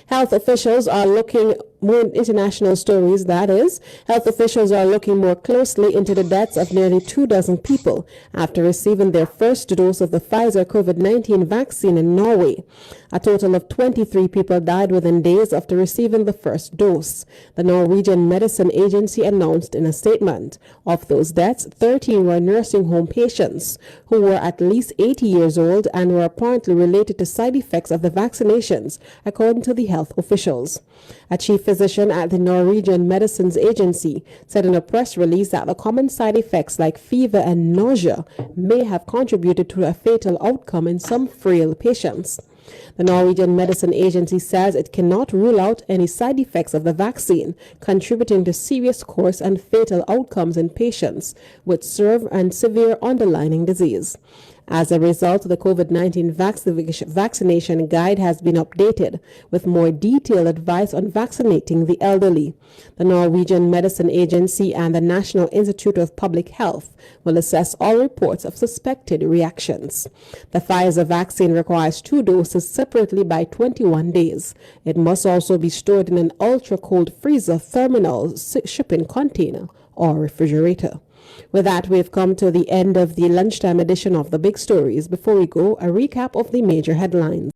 Health officials are looking more international stories, that is. Health officials are looking more closely into the deaths of nearly 24 people after receiving their first dose of the Pfizer Covid-19 vaccine in Norway. A total of 23 people died within days after receiving the first dose, the Norwegian Medicine Agency announced in a statement. Of those deaths, 13 were nursing home patients who were at least 80 years old and were apparently related to side effects of the vaccinations, according to the health officials. A chief physician at the Norwegian Medicines Agency said in a press release that the common side effects like fever and nausea may have contributed to a fatal outcome in some frail patients. The Norwegian Medicine Agency says it cannot rule out any side effects of the vaccine contributing to serious course and fatal outcomes in patients with severe and severe underlying disease. As a result, the COVID-19 vaccination guide has been updated with more detailed advice on vaccinating the elderly. The Norwegian Medicine Agency and the National Institute of Public Health will assess all reports of suspected reactions. The Pfizer vaccine requires 2 doses separately by 21 days. It must also be stored in an ultra-cold freezer, terminal, shipping container, or refrigerator. With that, we've come to the end of the lunchtime edition of the Big Stories. Before we go, a recap of the major headlines.